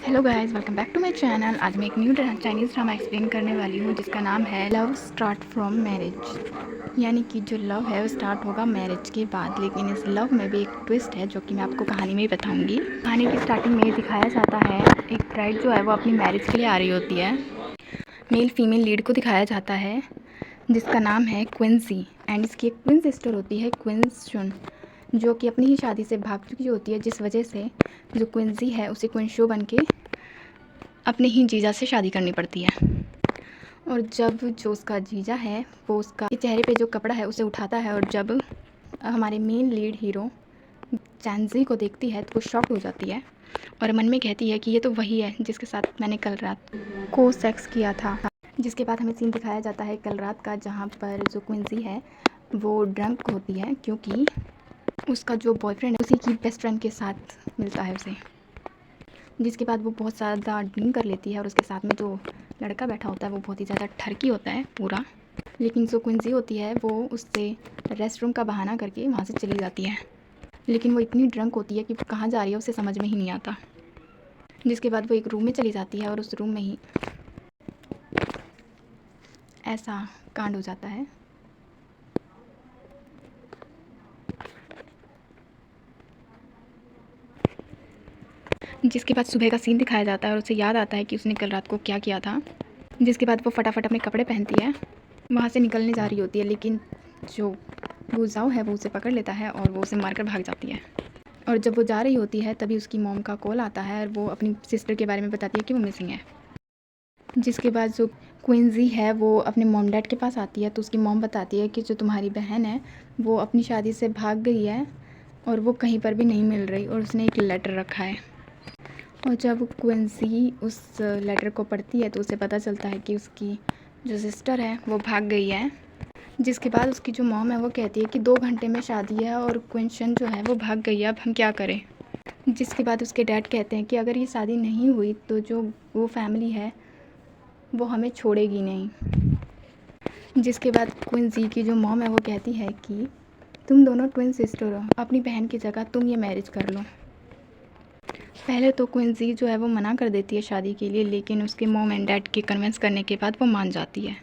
Hello guys, welcome back to my channel. आज मैं एक न्यू चाइनीज़ ड्रामा एक्सप्लेन करने वाली हूँ जिसका नाम है लव स्टार्ट फ्रॉम मैरिज। यानी कि जो लव है वो स्टार्ट होगा मैरिज के बाद। लेकिन इस लव में भी एक ट्विस्ट है जो कि मैं आपको कहानी में ही बताऊँगी। कहानी की स्टार्टिंग में ये दिखाया जाता है, एक ब्राइड जो है वो अपनी मैरिज के लिए आ रही होती है। मेल फीमेल लीड को दिखाया जाता है जिसका नाम है क्विंसी, एंड इसकी एक क्विन सिस्टर होती है क्विंशुन, जो कि अपनी ही शादी से भाग चुकी होती है, जिस वजह से जो क्विंसी है उसे क्विंशो बन के अपने ही जीजा से शादी करनी पड़ती है। और जब जो उसका जीजा है वो उसका चेहरे पे जो कपड़ा है उसे उठाता है, और जब हमारे मेन लीड हीरो चैंजी को देखती है तो वो शॉक हो जाती है और मन में कहती है कि ये तो वही है जिसके साथ मैंने कल रात को सेक्स किया था। जिसके बाद हमें सीन दिखाया जाता है कल रात का, जहाँ पर जो क्विंसी है वो ड्रंक होती है क्योंकि उसका जो बॉयफ्रेंड है उसी की बेस्ट फ्रेंड के साथ मिलता है उसे। जिसके बाद वो बहुत ज़्यादा ड्रिंक कर लेती है और उसके साथ में जो लड़का बैठा होता है वो बहुत ही ज़्यादा ठरकी होता है पूरा। लेकिन जो क्विंसी होती है वो उससे रेस्टरूम का बहाना करके वहाँ से चली जाती है। लेकिन वो इतनी ड्रंक होती है कि वो कहाँ जा रही है उसे समझ में ही नहीं आता। जिसके बाद वो एक रूम में चली जाती है और उस रूम में ही ऐसा कांड हो जाता है। जिसके बाद सुबह का सीन दिखाया जाता है और उसे याद आता है कि उसने कल रात को क्या किया था। जिसके बाद वो फटाफट अपने कपड़े पहनती है, वहाँ से निकलने जा रही होती है, लेकिन जो गुजाओ है वो उसे पकड़ लेता है और वो उसे मारकर भाग जाती है। और जब वो जा रही होती है तभी उसकी मॉम का कॉल आता है और वो अपनी सिस्टर के बारे में बताती है कि वो मिसिंग है। जिसके बाद जो क्विंसी है वो अपने मॉम डैड के पास आती है तो उसकी मॉम बताती है कि जो तुम्हारी बहन है वो अपनी शादी से भाग गई है और वो कहीं पर भी नहीं मिल रही, और उसने एक लेटर रखा है। और जब क्विंसी उस लेटर को पढ़ती है तो उसे पता चलता है कि उसकी जो सिस्टर है वो भाग गई है। जिसके बाद उसकी जो मॉम है वो कहती है कि 2 घंटे में शादी है और क्विंशन जो है वो भाग गई है, अब हम क्या करें। जिसके बाद उसके डैड कहते हैं कि अगर ये शादी नहीं हुई तो जो वो फैमिली है वो हमें छोड़ेगी नहीं। जिसके बाद क्विंसी की जो मॉम है वो कहती है कि तुम दोनों ट्विन सिस्टर हो, अपनी बहन की जगह तुम ये मैरिज कर लो। पहले तो क्विंसी जो है वो मना कर देती है शादी के लिए, लेकिन उसके मॉम एंड डैड के कन्विंस करने के बाद वो मान जाती है।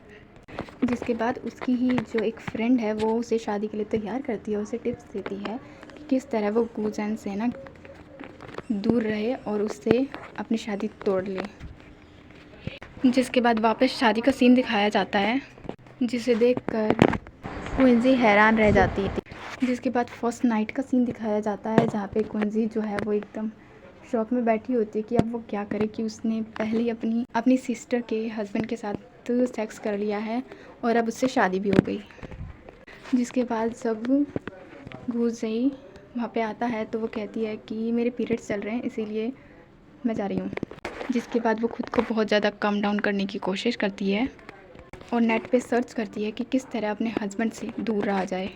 जिसके बाद उसकी ही जो एक फ्रेंड है वो उसे शादी के लिए तैयार करती है, उसे टिप्स देती है कि किस तरह वो गुजैन से ना दूर रहे और उससे अपनी शादी तोड़ ले। जिसके बाद वापस शादी का सीन दिखाया जाता है जिसे देखकर क्विंसी हैरान रह जाती है। जिसके बाद फर्स्ट नाइट का सीन दिखाया जाता है जहाँ पे क्विंसी जो है वो एकदम शॉक में बैठी होती है कि अब वो क्या करे, कि उसने पहले ही अपनी सिस्टर के हस्बैंड के साथ सेक्स कर लिया है और अब उससे शादी भी हो गई। जिसके बाद जब गुजई वहाँ पे आता है तो वो कहती है कि मेरे पीरियड्स चल रहे हैं इसीलिए मैं जा रही हूँ। जिसके बाद वो खुद को बहुत ज़्यादा कम डाउन करने की कोशिश करती है और नेट पे सर्च करती है कि किस तरह अपने हस्बैंड से दूर रहा जाए।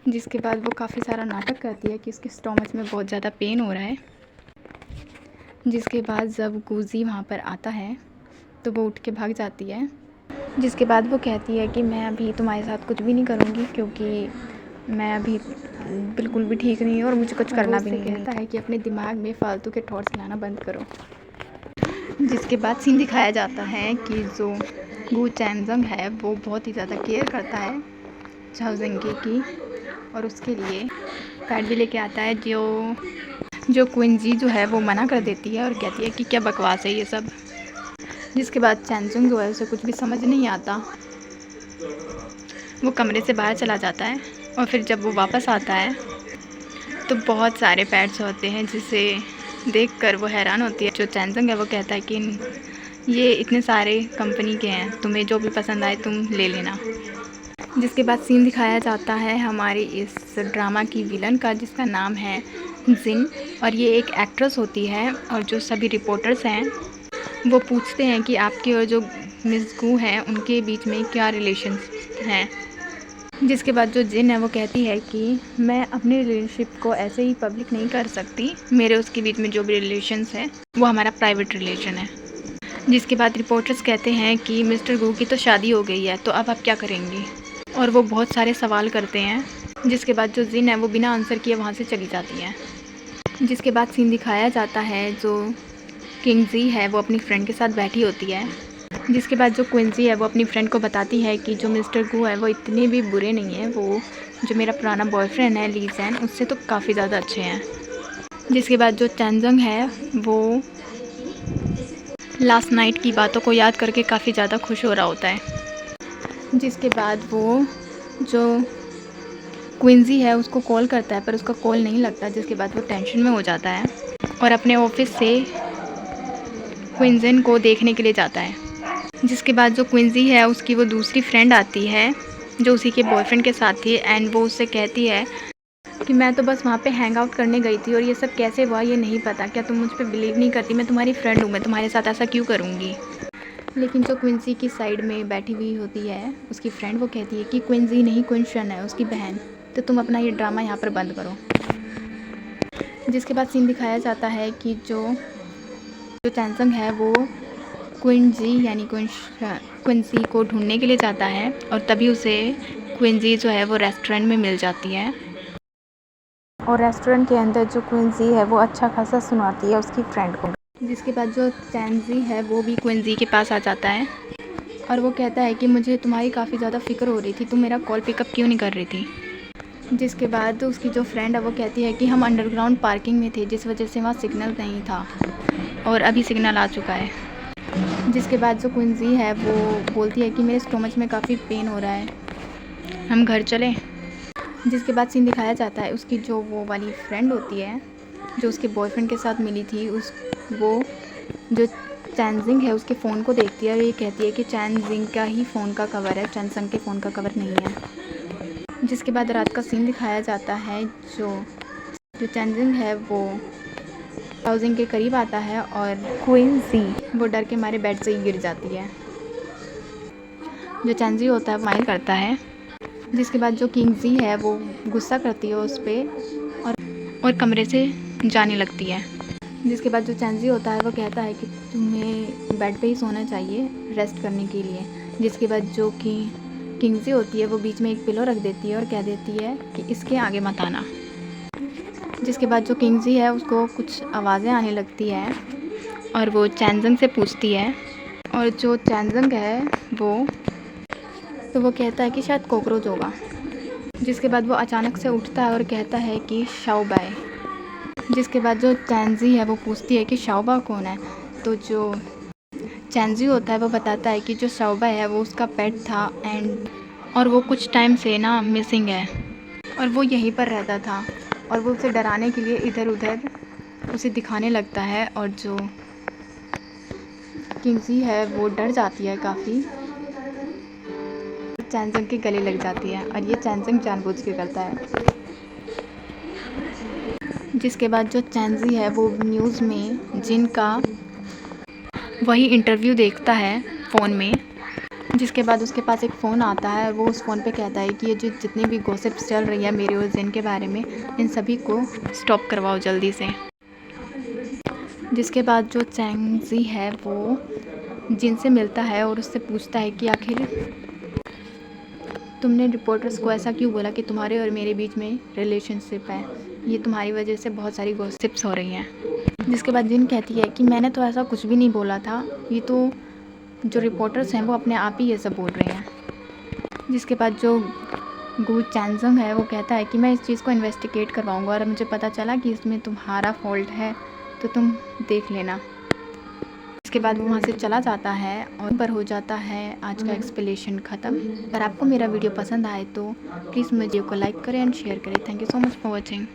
जिसके बाद वो काफ़ी सारा नाटक करती है कि उसके स्टोमच में बहुत ज़्यादा पेन हो रहा है। जिसके बाद जब गुजी वहाँ पर आता है तो वो उठ के भाग जाती है। जिसके बाद वो कहती है कि मैं अभी तुम्हारे साथ कुछ भी नहीं करूँगी क्योंकि मैं अभी बिल्कुल भी ठीक नहीं हूँ और मुझे कुछ करना भी नहीं है। कहता है कि अपने दिमाग में फालतू के थॉट्स लाना बंद करो। जिसके बाद सीन दिखाया जाता है कि जो गू चैनजंग है वो बहुत ही ज़्यादा केयर करता है झाओजिंगे की, और उसके लिए पैड भी लेके आता है जो क्विंजी जो है वो मना कर देती है और कहती है कि क्या बकवास है ये सब। जिसके बाद चैनजंग जो है उसे कुछ भी समझ नहीं आता, वो कमरे से बाहर चला जाता है और फिर जब वो वापस आता है तो बहुत सारे पैड्स होते हैं जिसे देखकर वो हैरान होती है। जो चैनजंग है वो कहता है कि ये इतने सारे कंपनी के हैं, तुम्हें जो भी पसंद आए तुम ले लेना। जिसके बाद सीन दिखाया जाता है हमारी इस ड्रामा की विलन का जिसका नाम है जिन, और ये एक एक्ट्रेस होती है। और जो सभी रिपोर्टर्स हैं वो पूछते हैं कि आपकी और जो मिस गू हैं उनके बीच में क्या रिलेशंस हैं। जिसके बाद जो जिन है वो कहती है कि मैं अपने रिलेशनशिप को ऐसे ही पब्लिक नहीं कर सकती, मेरे उसके बीच में जो भी रिलेशंस है वो हमारा प्राइवेट रिलेशन है। जिसके बाद रिपोर्टर्स कहते हैं कि मिस्टर गू की तो शादी हो गई है तो अब आप क्या करेंगी, और वो बहुत सारे सवाल करते हैं। जिसके बाद जो जिन है वो बिना आंसर किए वहाँ से चली जाती है। जिसके बाद सीन दिखाया जाता है जो किंगजी है वो अपनी फ्रेंड के साथ बैठी होती है, जिसके बाद जो क्विंसी है वो अपनी फ्रेंड को बताती है कि जो मिस्टर गू है वो इतने भी बुरे नहीं हैं, वो जो मेरा पुराना बॉयफ्रेंड है ली जैन उससे तो काफ़ी ज़्यादा अच्छे हैं। जिसके बाद जो चैनजंग है वो लास्ट नाइट की बातों को याद करके काफ़ी ज़्यादा खुश हो रहा होता है। जिसके बाद वो जो क्विंसी है उसको कॉल करता है पर उसका कॉल नहीं लगता, जिसके बाद वो टेंशन में हो जाता है और अपने ऑफिस से क्विंजन को देखने के लिए जाता है। जिसके बाद जो क्विंसी है उसकी वो दूसरी फ्रेंड आती है जो उसी के बॉयफ्रेंड के साथ थी एंड वो उससे कहती है कि मैं तो बस वहाँ पे हैंग आउट करने गई थी और ये सब कैसे हुआ ये नहीं पता, क्या तुम मुझ पर बिलीव नहीं करती? मैं तुम्हारी फ्रेंड हूँ, मैं तुम्हारे साथ ऐसा क्यों करूँगी? लेकिन जो क्विंसी की साइड में बैठी हुई होती है उसकी फ्रेंड वो कहती है कि क्विंसी नहीं क्विंशन है उसकी बहन, तो तुम अपना ये ड्रामा यहाँ पर बंद करो। जिसके बाद सीन दिखाया जाता है कि जो चैनसंग है वो क्विंजी यानी क्विंसी को ढूंढने के लिए जाता है और तभी उसे क्विंजी जो है वो रेस्टोरेंट में मिल जाती है और रेस्टोरेंट के अंदर जो क्विंसी है वो अच्छा खासा सुनाती है उसकी फ्रेंड को। जिसके बाद जो चैनजी है वो भी क्विंसी के पास आ जाता है और वो कहता है कि मुझे तुम्हारी काफ़ी ज़्यादा फ़िक्र हो रही थी, तुम मेरा कॉल पिकअप क्यों नहीं कर रही थी? जिसके बाद उसकी जो फ्रेंड है वो कहती है कि हम अंडरग्राउंड पार्किंग में थे जिस वजह से वहाँ सिग्नल नहीं था और अभी सिग्नल आ चुका है। जिसके बाद जो क्विंसी है वो बोलती है कि मेरे स्टोमच में काफ़ी पेन हो रहा है, हम घर चलें। जिसके बाद सीन दिखाया जाता है उसकी जो वो वाली फ्रेंड होती है जो उसके बॉयफ्रेंड के साथ मिली थी वो जो चैनजिंग है उसके फ़ोन को देखती है और ये कहती है कि चैनजिंग का ही फ़ोन का कवर है, चैनसंग के फ़ोन का कवर नहीं है। जिसके बाद रात का सीन दिखाया जाता है जो चैनजिंग है वो हाउसिंग के करीब आता है और क्विंसी वो डर के मारे बेड से ही गिर जाती है। जो चैनजी होता है माइल करता है। जिसके बाद जो किंगजी है वो गुस्सा करती है उस पर और कमरे से जाने लगती है। जिसके बाद जो चैनजी होता है वो कहता है कि तुम्हें बेड पे ही सोना चाहिए रेस्ट करने के लिए। जिसके बाद जो कि किंगजी होती है वो बीच में एक पिलो रख देती है और कह देती है कि इसके आगे मत आना। जिसके बाद जो किंगजी है उसको कुछ आवाज़ें आने लगती है और वो चैनजंग से पूछती है और जो चैनजंग है वो कहता है कि शायद कॉकरोच होगा। जिसके बाद वो अचानक से उठता है और कहता है कि शाओबाई। जिसके बाद जो चैनजी है वो पूछती है कि शाओबा कौन है, तो जो चैनजी होता है वो बताता है कि जो शाओबा है वो उसका पेट था और वो कुछ टाइम से ना मिसिंग है और वो यहीं पर रहता था और वो उसे डराने के लिए इधर उधर उसे दिखाने लगता है और जो किंगजी है वो डर जाती है काफ़ी, चैनजंग के गले लग जाती है और ये चैनजंग जानबूझ के करता है। जिसके बाद जो चैनजी है वो न्यूज़ में जिन का वही इंटरव्यू देखता है फ़ोन में। जिसके बाद उसके पास एक फ़ोन आता है और वो उस फ़ोन पे कहता है कि ये जो जितनी भी गॉसिप्स चल रही है मेरे और जिन के बारे में इन सभी को स्टॉप करवाओ जल्दी से। जिसके बाद जो चैंगजी है वो जिन से मिलता है और उससे पूछता है कि आखिर तुमने रिपोर्टर्स को ऐसा क्यों बोला कि तुम्हारे और मेरे बीच में रिलेशनशिप है, ये तुम्हारी वजह से बहुत सारी गॉसिप्स हो रही हैं। जिसके बाद जिन कहती है कि मैंने तो ऐसा कुछ भी नहीं बोला था, ये तो जो रिपोर्टर्स हैं वो अपने आप ही ये सब बोल रहे हैं। जिसके बाद जो गू चैनजंग है वो कहता है कि मैं इस चीज़ को इन्वेस्टिगेट करवाऊंगा और मुझे पता चला कि इसमें तुम्हारा फॉल्ट है तो तुम देख लेना। इसके बाद वो वहाँ से चला जाता है और पर हो जाता है आज का एक्सप्लेनेशन ख़त्म। अगर आपको मेरा वीडियो पसंद आए तो प्लीज़ वीडियो को लाइक करें एंड शेयर करें। Thank you so much for watching.